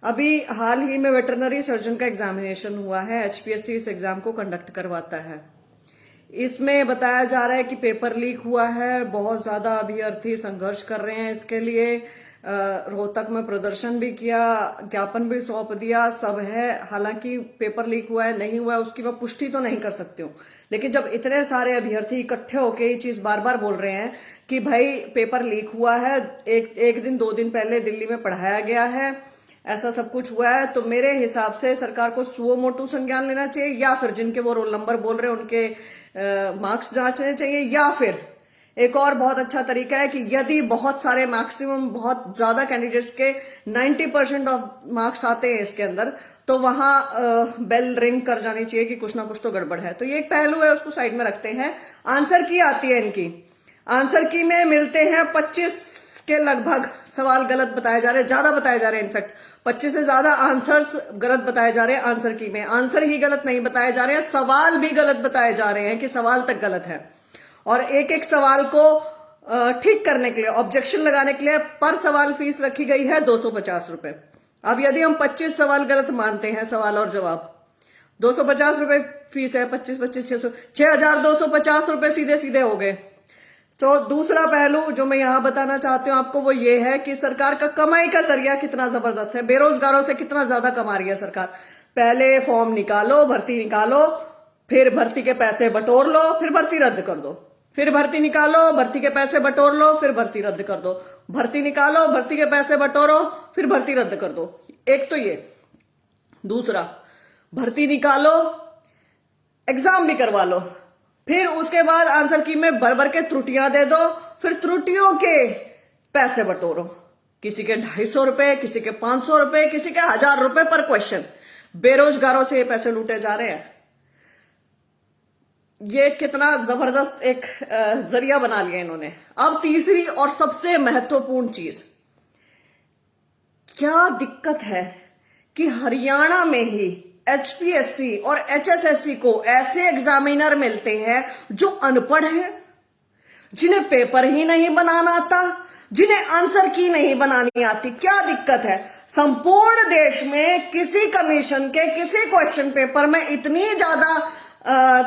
अभी हाल ही में veterinary surgeon का एग्जामिनेशन हुआ है। एचपीएससी इस एग्जाम को कंडक्ट करवाता है। इसमें बताया जा रहा है कि पेपर लीक हुआ है। बहुत ज्यादा अभ्यर्थी संघर्ष कर रहे हैं इसके लिए। रोहतक में प्रदर्शन भी किया, ज्ञापन भी सौंप दिया, सब है। हालांकि पेपर लीक हुआ है नहीं हुआ है उसकी मैं पुष्टि तो नहीं कर सकती हूँ, लेकिन जब इतने सारे अभ्यर्थी इकट्ठे होके ये चीज बार बार बोल रहे हैं कि भाई पेपर लीक हुआ है, एक दिन 2 दिन पहले दिल्ली में पढ़ाया गया है, ऐसा सब कुछ हुआ है, तो मेरे हिसाब से सरकार को सुओ मोटू संज्ञान लेना चाहिए, या फिर जिनके वो रोल नंबर बोल रहे हैं उनके मार्क्स जांचने चाहिए, या फिर एक और बहुत अच्छा तरीका है कि यदि बहुत सारे मैक्सिमम बहुत ज्यादा कैंडिडेट्स के 90% ऑफ मार्क्स आते हैं इसके अंदर, तो वहां बेल रिंग कर जानी चाहिए कि कुछ ना कुछ तो गड़बड़ है। तो ये एक पहलू है, उसको साइड में रखते हैं। आंसर की आती है इनकी। आंसर की में मिलते हैं 25 के लगभग सवाल गलत बताए जा रहे हैं, ज्यादा बताए जा रहे हैं। इनफैक्ट 25 से ज्यादा आंसर्स गलत बताए जा रहे हैं आंसर की में। आंसर ही गलत नहीं बताए जा रहे हैं, सवाल भी गलत बताए जा रहे हैं कि सवाल तक गलत है। और एक एक सवाल को ठीक करने के लिए, ऑब्जेक्शन लगाने के लिए पर सवाल फीस रखी गई है 250 रुपए। अब यदि हम 25 सवाल गलत मानते हैं, सवाल और जवाब, 250 रुपए फीस है। 25 600 6250 रुपए सीधे सीधे हो गए। तो दूसरा पहलू जो मैं यहां बताना चाहती हूं आपको वो ये है कि सरकार का कमाई का जरिया कितना जबरदस्त है। बेरोजगारों से कितना ज्यादा कमा रही है सरकार। पहले फॉर्म निकालो, भर्ती निकालो, फिर भर्ती के पैसे बटोर लो, फिर भर्ती रद्द कर दो, फिर भर्ती निकालो, भर्ती के पैसे बटोर लो, फिर भर्ती रद्द कर दो, भर्ती निकालो, भर्ती के पैसे बटोरो, फिर भर्ती रद्द कर दो। एक तो ये। दूसरा, भर्ती निकालो, एग्जाम भी करवा लो, फिर उसके बाद आंसर की में भर भर के त्रुटियां दे दो, फिर त्रुटियों के पैसे बटोरो। किसी के 250 रुपए, किसी के 500 रुपए, किसी के 1000 रुपए पर क्वेश्चन। बेरोजगारों से ये पैसे लूटे जा रहे हैं। ये कितना जबरदस्त एक जरिया बना लिया इन्होंने। अब तीसरी और सबसे महत्वपूर्ण चीज, क्या दिक्कत है कि हरियाणा में ही एचपीएससी और एचएसएससी को ऐसे एग्जामिनर मिलते हैं जो अनपढ़ हैं, जिन्हें पेपर ही नहीं बनाना आता, जिन्हें आंसर की नहीं बनानी आती। क्या दिक्कत है? संपूर्ण देश में किसी कमीशन के किसी क्वेश्चन पेपर में इतनी ज्यादा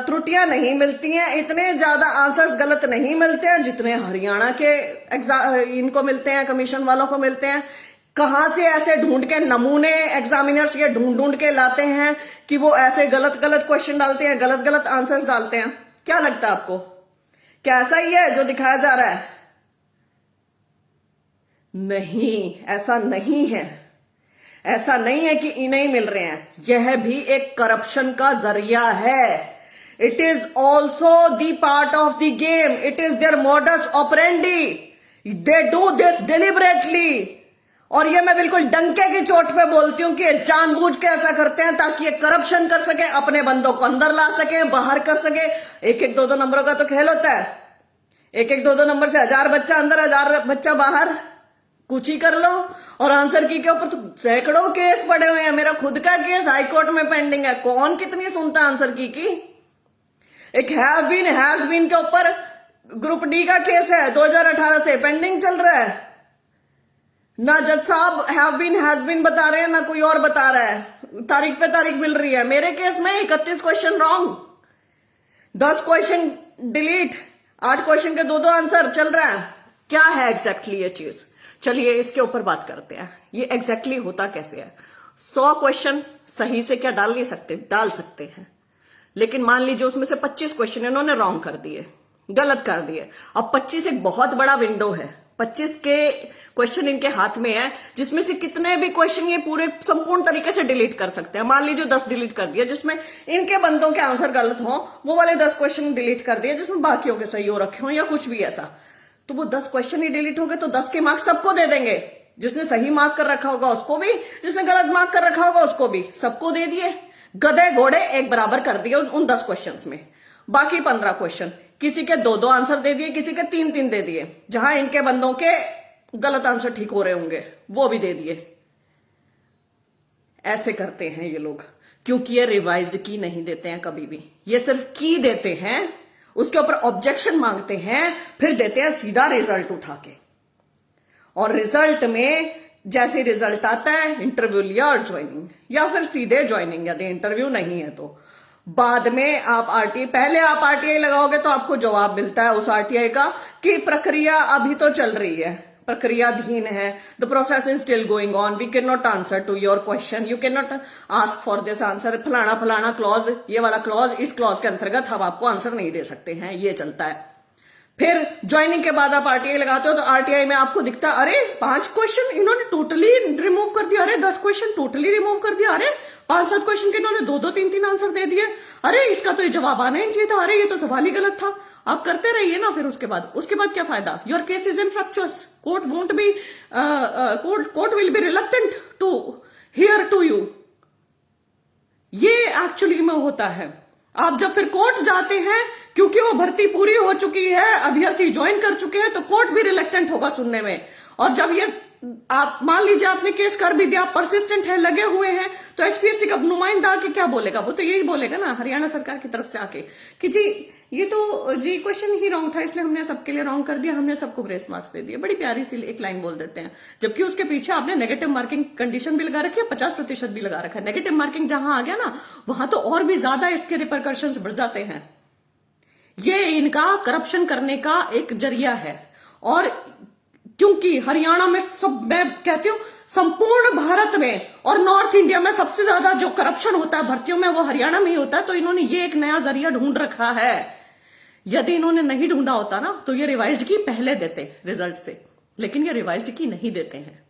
त्रुटियां नहीं मिलती हैं, इतने ज्यादा आंसर्स गलत नहीं मिलते हैं जितने हरियाणा के इनको मिलते हैं, कमीशन वालों को मिलते हैं। कहां से ऐसे ढूंढ के नमूने एग्जामिनर्स ये ढूंढ ढूंढ के लाते हैं कि वो ऐसे गलत गलत क्वेश्चन डालते हैं, गलत गलत आंसर्स डालते हैं? क्या लगता है आपको? क्या ऐसा ही है जो दिखाया जा रहा है? नहीं, ऐसा नहीं है। ऐसा नहीं है कि इन्हें ही मिल रहे हैं। यह भी एक करप्शन का जरिया है। It is also the part of the game. It is their modus operandi. They do this deliberately. और ये मैं बिल्कुल डंके की चोट पे बोलती हूं कि जानबूझ के ऐसा करते हैं ताकि ये करप्शन कर सके, अपने बंदों को अंदर ला सके, बाहर कर सके। एक एक दो दो नंबरों का तो खेल होता है। एक एक दो दो नंबर से 1000 बच्चा अंदर, 1000 बच्चा बाहर, कुछ ही कर लो। और आंसर की के ऊपर तो सैकड़ों केस पड़े हुए हैं। मेरा खुद का केस हाईकोर्ट में पेंडिंग है। कौन कितनी सुनता है आंसर की? एक हैव बीन हैज बीन के ऊपर ग्रुप डी का केस है, 2018 से पेंडिंग चल रहा है। ना जज साहब हैव बीन हैज बीन बता रहे हैं, ना कोई और बता रहा है। तारीख पे तारीख मिल रही है। मेरे केस में 31 question wrong, 10 question delete, 8 question के 2-2 आंसर चल रहा है। क्या है एग्जैक्टली ये चीज? चलिए इसके ऊपर बात करते हैं। ये एग्जैक्टली होता कैसे है? 100 क्वेश्चन सही से क्या डाल नहीं सकते? डाल सकते हैं, लेकिन मान लीजिए उसमें से 25 क्वेश्चन इन्होंने रॉन्ग कर दिए, गलत कर दिए। अब 25 एक बहुत बड़ा विंडो है। 25 के क्वेश्चन इनके हाथ में है, जिसमें से कितने भी क्वेश्चन ये पूरे संपूर्ण तरीके से डिलीट कर सकते हैं। मान लीजिए 10 डिलीट कर दिया जिसमें इनके बंदों के आंसर गलत हो, वो वाले 10 क्वेश्चन डिलीट कर दिए जिसमें बाकियों के सही हो रखे हो, या कुछ भी ऐसा। तो वो 10 क्वेश्चन ही डिलीट हो गए, तो 10 के मार्क्स सबको दे देंगे। जिसने सही मार्क कर रखा होगा उसको भी, जिसने गलत मार्क कर रखा होगा उसको भी, सबको दे दिए। गधे घोड़े एक बराबर कर दिए उन 10 क्वेश्चन में। बाकी 15 क्वेश्चन किसी के 2-2 आंसर दे दिए, किसी के 3-3 दे दिए। जहां इनके बंदों के गलत आंसर ठीक हो रहे होंगे वो भी दे दिए। ऐसे करते हैं ये लोग, क्योंकि ये रिवाइज्ड की नहीं देते हैं कभी भी। ये सिर्फ की देते हैं, उसके ऊपर ऑब्जेक्शन मांगते हैं, फिर देते हैं सीधा रिजल्ट उठा के। और रिजल्ट में जैसे रिजल्ट आता है इंटरव्यू लिया और ज्वाइनिंग, या फिर सीधे ज्वाइनिंग यदि इंटरव्यू नहीं है तो। बाद में आप आरटीआई, पहले आप आरटीआई लगाओगे तो आपको जवाब मिलता है उस आरटीआई का कि प्रक्रिया अभी तो चल रही है, प्रक्रियाधीन है, the process is still going on, we can not answer to your question, you can not ask for this answer, फलाना फलाना क्लॉज, ये वाला क्लॉज, इस क्लॉज के अंतर्गत हम आपको आंसर नहीं दे सकते हैं, ये चलता है। फिर ज्वाइनिंग के बाद आप आरटीआई लगाते हो तो आरटीआई में आपको दिखता है अरे 5 क्वेश्चन इन्होंने टोटली रिमूव कर दिया, अरे 10 क्वेश्चन टोटली रिमूव कर दिया, अरे 5-7 क्वेश्चन के इन्होंने 2-2 3-3 आंसर दे दिए, अरे इसका तो ये जवाब आना ही चाहिए था, अरे ये तो सवाल ही गलत था। आप करते रहिए ना। फिर उसके बाद क्या फायदा? Your case is infructuous, court won't be, court will be reluctant to hear to you. ये एक्चुअली में होता है। आप जब फिर कोर्ट जाते हैं, क्योंकि वो भर्ती पूरी हो चुकी है, अभ्यर्थी ज्वाइन कर चुके हैं, तो कोर्ट भी रिलेक्टेंट होगा सुनने में। और जब ये आप मान लीजिए आपने केस कर भी दिया, परसिस्टेंट है, लगे हुए हैं, तो एचपीएससी का नुमाइंदा आके क्या बोलेगा? वो तो यही बोलेगा ना हरियाणा सरकार की तरफ से आके कि जी ये तो जी क्वेश्चन ही रॉन्ग था, इसलिए हमने सबके लिए रॉन्ग कर दिया, हमने सबको ग्रेस मार्क्स दे दिए। बड़ी प्यारी सी एक लाइन बोल देते हैं, जबकि उसके पीछे आपने नेगेटिव मार्किंग कंडीशन भी लगा रखी है, 50% भी लगा रखा है। नेगेटिव मार्किंग जहां आ गया ना, वहां तो और भी ज्यादा इसके रिपरकशंस बढ़ जाते हैं। ये इनका करप्शन करने का एक जरिया है। और क्योंकि हरियाणा में सब, मैं कहती हूं संपूर्ण भारत में और नॉर्थ इंडिया में सबसे ज्यादा जो करप्शन होता है भर्तियों में, वो हरियाणा में ही होता है। तो इन्होंने ये एक नया जरिया ढूंढ रखा है। यदि इन्होंने नहीं ढूंढा होता ना, तो ये रिवाइज्ड की पहले देते रिजल्ट से, लेकिन ये रिवाइज्ड की नहीं देते हैं।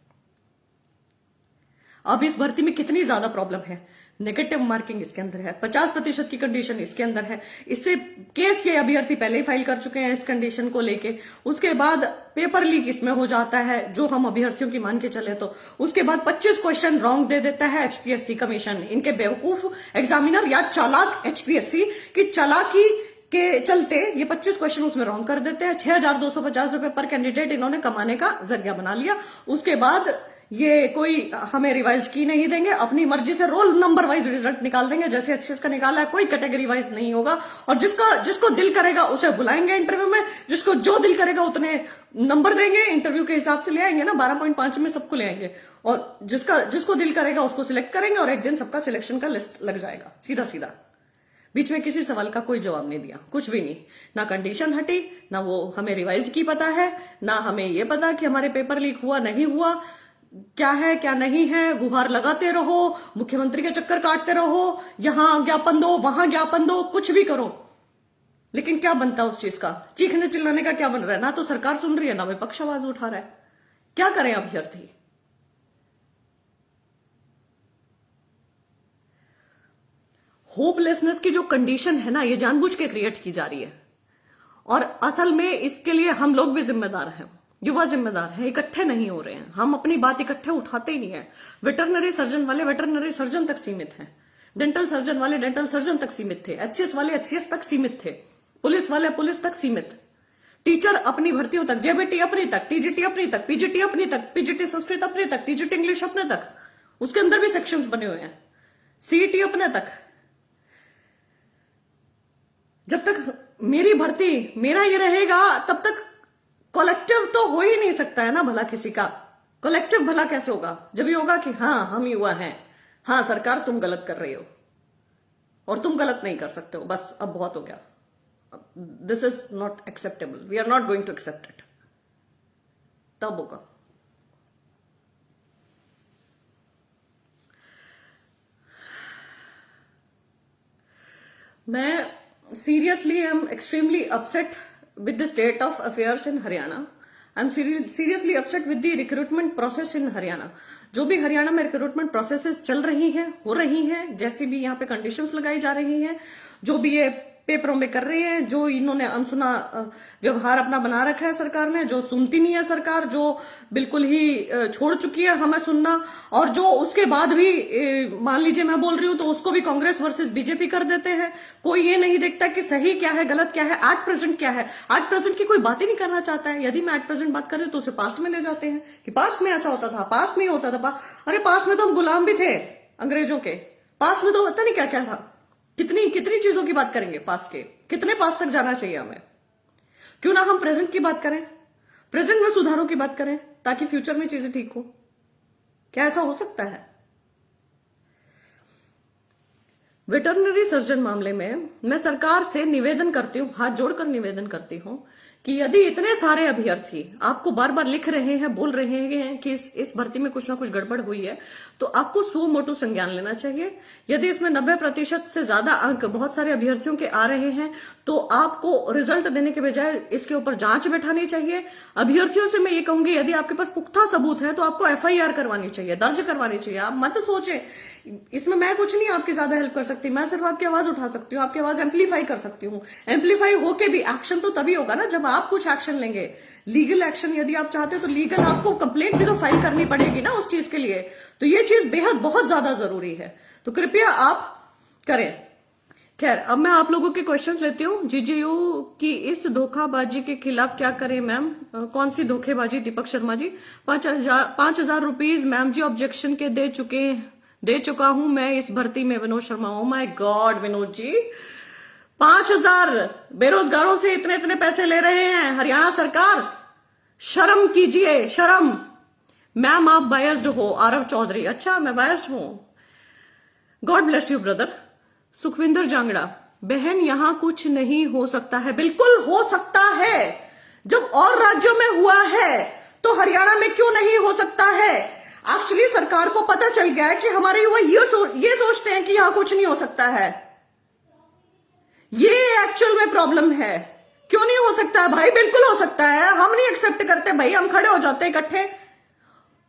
अब इस भर्ती में कितनी ज्यादा प्रॉब्लम है, नेगेटिव मार्किंग इसके अंदर है, 50% की कंडीशन इसके अंदर है। इससे केस ये अभ्यर्थी पहले ही फाइल कर चुके हैं इस कंडीशन को लेके। उसके बाद पेपर लीक इसमें हो जाता है, जो हम अभ्यर्थियों की मान के चले तो। उसके बाद 25 क्वेश्चन रॉन्ग दे देता है एचपीएससी कमीशन। इनके बेवकूफ एग्जामिनर या चालाक एचपीएससी की चालाकी के चलते ये 25 क्वेश्चन उसमें रॉन्ग कर देते हैं। 6,250 रुपए पर कैंडिडेट इन्होंने कमाने का जरिया बना लिया। उसके बाद ये कोई हमें रिवाइज की नहीं देंगे, अपनी मर्जी से रोल नंबर वाइज रिजल्ट निकाल देंगे, जैसे एचएस का निकाला है, कोई कैटेगरी वाइज नहीं होगा। और जिसको दिल करेगा उसे बुलाएंगे इंटरव्यू में, जिसको जो दिल करेगा उतने नंबर देंगे, इंटरव्यू के हिसाब से ले आएंगे ना, 12.5 में सबको ले आएंगे। और जिसको दिल करेगा उसको सिलेक्ट करेंगे, और एक दिन सबका सिलेक्शन का लिस्ट लग जाएगा सीधा सीधा। बीच में किसी सवाल का कोई जवाब नहीं दिया, कुछ भी नहीं, ना कंडीशन हटी, ना वो हमें रिवाइज की पता है, ना हमें ये पता कि हमारे पेपर लीक हुआ नहीं हुआ, क्या है क्या नहीं है। गुहार लगाते रहो, मुख्यमंत्री के चक्कर काटते रहो, यहां ज्ञापन दो वहां ज्ञापन दो, कुछ भी करो, लेकिन क्या बनता उस चीज का? चीखने चिल्लाने का क्या बन रहा है? ना तो सरकार सुन रही है, ना विपक्ष आवाज उठा रहा है। क्या करें अभ्यर्थी? होपलेसनेस की जो कंडीशन है ना, ये जानबूझ के क्रिएट की जा रही है। और असल में इसके लिए हम लोग भी जिम्मेदार हैं, युवा जिम्मेदार है, इकट्ठे नहीं हो रहे हैं। हम अपनी बात इकट्ठे उठाते ही नहीं है। वेटरनरी सर्जन वाले वेटरनरी सर्जन तक सीमित हैं, डेंटल सर्जन वाले डेंटल सर्जन तक सीमित थे, एचसीएस वाले एचसीएस तक सीमित थे, पुलिस वाले पुलिस तक सीमित, टीचर अपनी भर्तियों तक, जेबीटी अपनी तक, टीजीटी अपनी तक, पीजीटी अपनी तक, पीजीटी संस्कृत अपने तक, टीजीटी इंग्लिश अपने तक, उसके अंदर भी सेक्शंस बने हुए हैं, सीईटी अपने तक। जब तक मेरी भर्ती मेरा ये रहेगा, तब तक कलेक्टिव तो हो ही नहीं सकता है ना भला किसी का। कलेक्टिव भला कैसे होगा? जब ये होगा कि हाँ हम युवा हैं, हाँ सरकार तुम गलत कर रही हो और तुम गलत नहीं कर सकते हो, बस अब बहुत हो गया, this is not acceptable, we are not going to accept it, तब होगा। मैं seriously I am extremely upset with the state of affairs in Haryana. I am seriously upset with the recruitment process in Haryana. जो भी हरियाणा में recruitment processes चल रही हैं, हो रही हैं, जैसी भी यहाँ पे कंडीशंस लगाई जा रही हैं, जो भी ये पेपरों में कर रहे हैं, जो इन्होंने अनसुना व्यवहार अपना बना रखा है सरकार ने, जो सुनती नहीं है सरकार, जो बिल्कुल ही छोड़ चुकी है हमें सुनना, और जो उसके बाद भी मान लीजिए मैं बोल रही हूं तो उसको भी कांग्रेस वर्सेस बीजेपी कर देते हैं। कोई ये नहीं देखता कि सही क्या है गलत क्या है, एट प्रेजेंट क्या है। एट प्रेजेंट की कोई बात ही नहीं करना चाहता है। यदि मैं एट प्रेजेंट बात कर रही हूँ तो उसे पास्ट में ले जाते हैं कि पास्ट में ऐसा होता था, पास्ट में ही होता था। अरे पास्ट में तो हम गुलाम भी थे अंग्रेजों के, पास्ट में तो पता नहीं क्या क्या था। कितनी कितनी चीजों की बात करेंगे पास्ट के, कितने पास्ट तक जाना चाहिए हमें? क्यों ना हम प्रेजेंट की बात करें, प्रेजेंट में सुधारों की बात करें, ताकि फ्यूचर में चीजें ठीक हो। क्या ऐसा हो सकता है? वेटरनरी सर्जन मामले में मैं सरकार से निवेदन करती हूं, हाथ जोड़कर निवेदन करती हूं कि यदि इतने सारे अभ्यर्थी आपको बार बार लिख रहे हैं, बोल रहे हैं कि इस भर्ती में कुछ ना कुछ गड़बड़ हुई है, तो आपको सो मोटो संज्ञान लेना चाहिए। यदि इसमें 90% से ज्यादा अंक बहुत सारे अभ्यर्थियों के आ रहे हैं, तो आपको रिजल्ट देने के बजाय इसके ऊपर जांच बैठानी चाहिए। अभ्यर्थियों से मैं ये कहूंगी, यदि आपके पास पुख्ता सबूत है तो आपको FIR करवानी चाहिए, दर्ज करवानी चाहिए। आप मत सोचे, इसमें मैं कुछ नहीं आपकी ज्यादा हेल्प कर सकती, मैं सिर्फ आपकी आवाज उठा सकती हूँ, आपकी आवाज एम्पलीफाई कर सकती हूँ। एम्पलीफाई होके भी एक्शन तो तभी होगा ना जब आप कुछ एक्शन लेंगे, लीगल एक्शन। यदि आप चाहते हो तो लीगल आपको कंप्लेंट भी तो फाइल करनी पड़ेगी ना उस चीज के लिए। तो ये चीज बेहद बहुत ज्यादा जरूरी है, तो कृपया आप करें। खैर, अब मैं आप लोगों के क्वेश्चंस लेती हूँ। GGU की इस धोखाबाजी के खिलाफ क्या करें मैम? कौन सी धोखेबाजी? Deepak Sharma ji, 5,000 rupees ma'am ji objection के दे चुका हूं मैं इस भर्ती में। Vinod Sharma, oh my God Vinod ji, 5,000 बेरोजगारों से इतने इतने पैसे ले रहे हैं हरियाणा सरकार, शर्म कीजिए, शर्म। मैम आप बायस्ड हो। आरव चौधरी, अच्छा मैं बायस्ड हूं, God bless you brother. Sukhwinder Jangra, बहन यहां कुछ नहीं हो सकता है। बिल्कुल हो सकता है, जब और राज्यों में हुआ है तो हरियाणा में क्यों नहीं हो सकता है? एक्चुअली सरकार को पता चल गया है कि हमारे युवा ये सोचते हैं कि यहां कुछ नहीं हो सकता है। ये एक्चुअल में प्रॉब्लम है। क्यों नहीं हो सकता है भाई? बिल्कुल हो सकता है। हम नहीं एक्सेप्ट करते भाई, हम खड़े हो जाते इकट्ठे।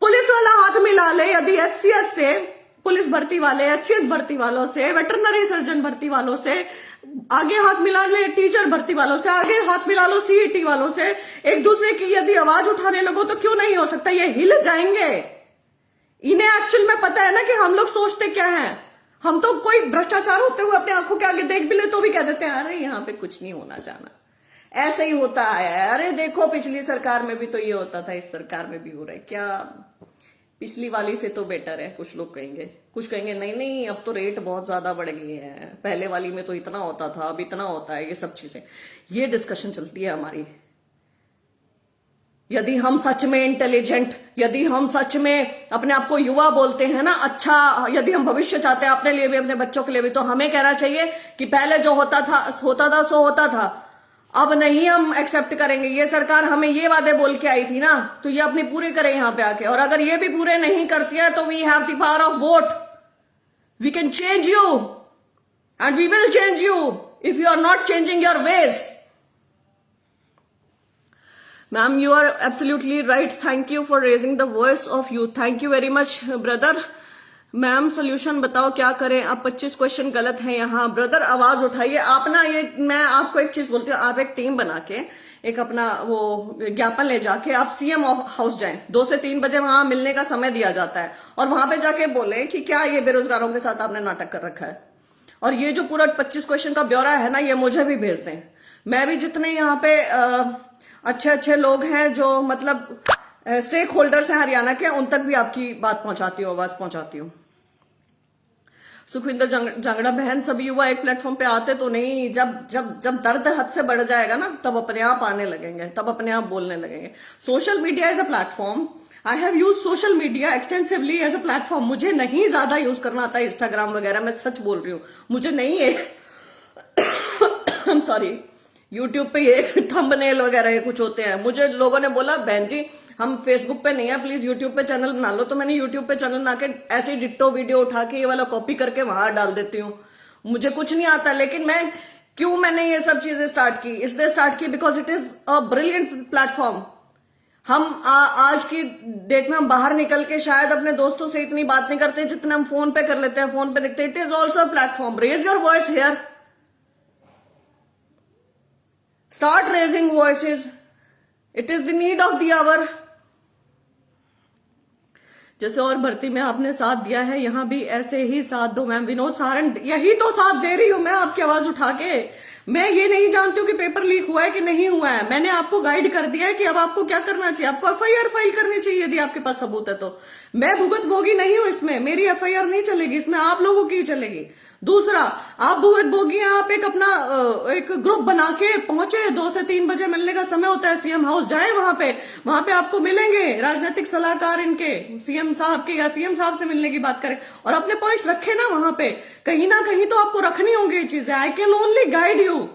पुलिस वाला हाथ मिला ले, यदि HCS से पुलिस भर्ती वाले, HCS भर्ती वालों से, वेटरनरी सर्जन भर्ती वालों से आगे हाथ मिला ले, टीचर भर्ती वालों से आगे हाथ मिला लो, CET वालों से, एक दूसरे की यदि आवाज उठाने लगो तो क्यों नहीं हो सकता? ये हिल जाएंगे। इन्हें एक्चुअल में पता है ना कि हम लोग सोचते क्या हैं। हम तो कोई भ्रष्टाचार होते हुए अपने आंखों के आगे देख भी ले तो भी कह देते हैं अरे यहाँ पे कुछ नहीं होना जाना, ऐसे ही होता है। अरे देखो पिछली सरकार में भी तो ये होता था, इस सरकार में भी हो रहा है। क्या पिछली वाली से तो बेटर है? कुछ लोग कहेंगे, कुछ कहेंगे नहीं नहीं अब तो रेट बहुत ज्यादा बढ़ गई है, पहले वाली में तो इतना होता था अब इतना होता है। ये सब चीजें, ये डिस्कशन चलती है हमारी। यदि हम सच में इंटेलिजेंट, यदि हम सच में अपने आप को युवा बोलते हैं ना, अच्छा, यदि हम भविष्य चाहते हैं अपने लिए भी अपने बच्चों के लिए भी, तो हमें कहना चाहिए कि पहले जो होता था सो होता था, अब नहीं हम एक्सेप्ट करेंगे। ये सरकार हमें ये वादे बोल के आई थी ना, तो ये अपनी पूरे करे यहाँ पे आके। और अगर ये भी पूरे नहीं करती है तो we have the power of vote, we can change you and we will change you if you are not changing your ways. Ma'am, you are absolutely right. Thank you for raising the voice of youth. Thank you very much, brother. Ma'am solution बताओ क्या करें? आप 25 question गलत हैं यहाँ। Brother आवाज उठाइए आप ना। ये मैं आपको एक चीज बोलती हूँ, आप एक टीम बना के एक अपना वो ज्ञापन ले जाके आप CM हाउस जाएं। 2 से 3 बजे वहां मिलने का समय दिया जाता है, और वहां पे जाके बोले कि क्या ये बेरोजगारों के साथ आपने नाटक कर रखा है। और ये जो पूरा 25 क्वेश्चन का ब्यौरा है ना, ये मुझे भी भेज दें। मैं भी जितने यहाँ पे अच्छे अच्छे लोग हैं जो मतलब स्टेक होल्डर्स हैं हरियाणा के, उन तक भी आपकी बात पहुंचाती हूँ, आवाज पहुंचाती हूँ। सुखविंदर जांगड़ा, बहन सभी युवा एक प्लेटफॉर्म पे आते तो नहीं, जब जब जब दर्द हद से बढ़ जाएगा ना, तब अपने आप आने लगेंगे, तब अपने आप बोलने लगेंगे। Social media is a platform. I have use social media extensively as a platform. मुझे नहीं ज्यादा यूज करना आता है इंस्टाग्राम वगैरह, मैं सच बोल रही हूँ, मुझे नहीं है। I am sorry. यूट्यूब पे ये थंबनेल वगैरह ये कुछ होते हैं। मुझे लोगों ने बोला बहन जी हम फेसबुक पे नहीं है, प्लीज यूट्यूब पे चैनल बना लो। तो मैंने यूट्यूब पे चैनल बना के ऐसे डिट्टो वीडियो उठा के ये वाला कॉपी करके वहां डाल देती हूँ। मुझे कुछ नहीं आता, लेकिन मैंने ये सब चीजें स्टार्ट की, इसलिए स्टार्ट की because it is a brilliant platform. हम आज की डेट में हम बाहर निकल के शायद अपने दोस्तों से इतनी बात नहीं करते जितना हम फोन पे कर लेते हैं, फोन पे देखते हैं। It is also a platform. Raise your voice here, start raising voices. It is the need of the hour. जैसे और भर्ती में आपने साथ दिया है, यहां भी ऐसे ही साथ दो मैम। विनोद सारण, यही तो साथ दे रही हूं मैं आपकी आवाज उठा के। मैं ये नहीं जानती हूँ कि पेपर लीक हुआ है कि नहीं हुआ है। मैंने आपको गाइड कर दिया है कि अब आपको क्या करना चाहिए। आपको एफआईआर फाइल करनी चाहिए यदि आपके पास सबूत है तो। मैं भुगत भोगी नहीं हूं इसमें, मेरी एफआईआर नहीं चलेगी इसमें, आप लोगों की चलेगी। दूसरा, आप भुगत भोगी हैं, आप एक अपना एक ग्रुप बना के पहुंचे, 2 से 3 बजे मिलने का समय होता है सीएम हाउस, जाए वहां पे आपको मिलेंगे राजनीतिक सलाहकार इनके, सीएम साहब के या सीएम साहब से मिलने की बात करें और अपने पॉइंट्स रखे ना वहां पे। कहीं ना कहीं तो आपको रखनी होंगी ये चीजें। I can only guide you,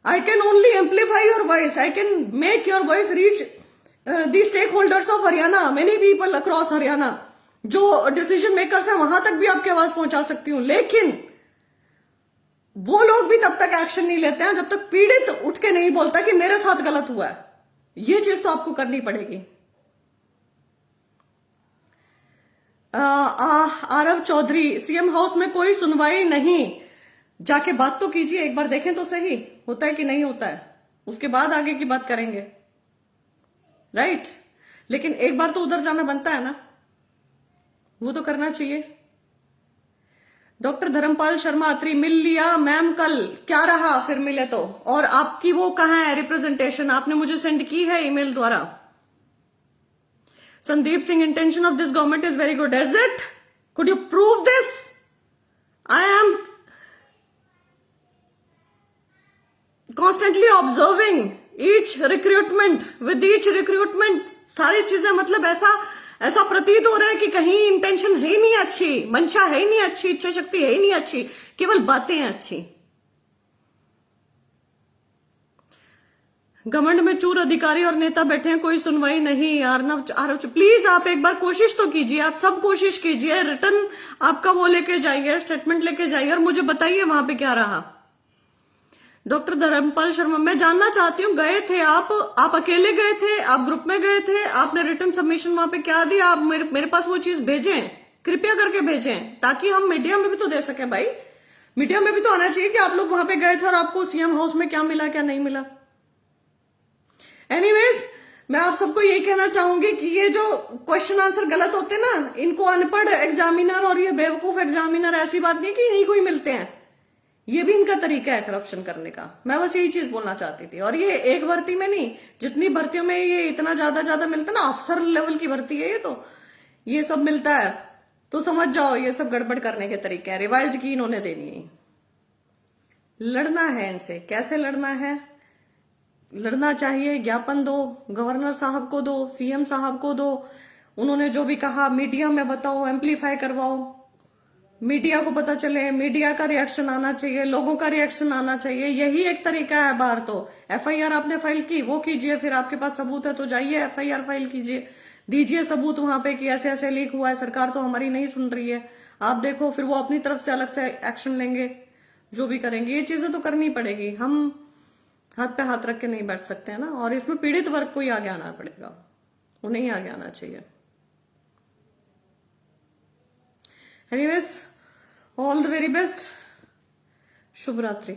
I can only amplify your voice, I can make your voice reach the stakeholders of Haryana, many people across Haryana. जो डिसीजन मेकर्स हैं वहां तक भी आपकी आवाज पहुंचा सकती हूं, लेकिन वो लोग भी तब तक एक्शन नहीं लेते हैं जब तक पीड़ित उठ के नहीं बोलता कि मेरे साथ गलत हुआ है। ये चीज तो आपको करनी पड़ेगी। आरव चौधरी, सीएम हाउस में कोई सुनवाई नहीं, जाके बात तो कीजिए, एक बार देखें तो सही होता है कि नहीं होता है, उसके बाद आगे की बात करेंगे, राइट। लेकिन एक बार तो उधर जाना बनता है ना, वो तो करना चाहिए। डॉक्टर धर्मपाल शर्मा अत्री, मिल लिया मैम कल, क्या रहा फिर मिले तो? और आपकी वो कहाँ है रिप्रेजेंटेशन? आपने मुझे सेंड की है ईमेल द्वारा। Sandeep Singh, intention of this government is very good, is it? Could you prove this? I am constantly observing each recruitment, with each recruitment सारी चीजें, मतलब ऐसा प्रतीत हो रहा है कि कहीं इंटेंशन है ही नहीं अच्छी, मंशा है ही नहीं अच्छी, इच्छा शक्ति है ही नहीं अच्छी, केवल बातें हैं अच्छी। घमंड में चूर अधिकारी और नेता बैठे हैं, कोई सुनवाई नहीं। आरव, प्लीज आप एक बार कोशिश तो कीजिए, आप सब कोशिश कीजिए, रिटर्न आपका वो लेके जाइए, स्टेटमेंट लेके जाइए और मुझे बताइए वहां पे क्या रहा। डॉक्टर धर्मपाल शर्मा, मैं जानना चाहती हूँ, गए थे आप अकेले गए थे, आप ग्रुप में गए थे, आपने रिटर्न सबमिशन वहां पे क्या दिया? आप मेरे पास वो चीज भेजें, कृपया करके भेजें, ताकि हम मीडिया में भी तो दे सकें। भाई मीडिया में भी तो आना चाहिए कि आप लोग वहां पे गए थे और आपको सीएम हाउस में क्या मिला क्या नहीं मिला। एनीवेज, मैं आप सबको ये कहना चाहूंगी कि ये जो क्वेश्चन आंसर गलत होते हैं ना, इनको अनपढ़ एग्जामिनर और ये बेवकूफ एग्जामिनर, ऐसी बात नहीं कि नहीं कोई मिलते हैं, ये भी इनका तरीका है करप्शन करने का। मैं बस यही चीज बोलना चाहती थी। और ये एक भर्ती में नहीं, जितनी भर्तियों में ये इतना ज्यादा मिलता है ना, अफसर लेवल की भर्ती है ये, तो ये सब मिलता है, तो समझ जाओ ये सब गड़बड़ करने के तरीके हैं। रिवाइज्ड की इन्होंने देनी है। लड़ना है इनसे, कैसे लड़ना है? लड़ना चाहिए, ज्ञापन दो, गवर्नर साहब को दो, सीएम साहब को दो, उन्होंने जो भी कहा मीडिया में बताओ, एम्पलीफाई करवाओ, मीडिया को पता चले, मीडिया का रिएक्शन आना चाहिए, लोगों का रिएक्शन आना चाहिए। यही एक तरीका है बाहर। तो एफआईआर आपने फाइल की, वो कीजिए, फिर आपके पास सबूत है तो जाइए एफआईआर फाइल कीजिए, दीजिए सबूत वहां पे कि ऐसे ऐसे लीक हुआ है, सरकार तो हमारी नहीं सुन रही है, आप देखो। फिर वो अपनी तरफ से अलग से एक्शन लेंगे, जो भी करेंगे। ये चीजें तो करनी पड़ेगी, हम हाथ पे हाथ रख के नहीं बैठ सकते हैं ना। और इसमें पीड़ित वर्ग को ही आगे आना पड़ेगा, उन्हें ही आगे आना चाहिए। Anyways, all the very best, शुभ रात्रि।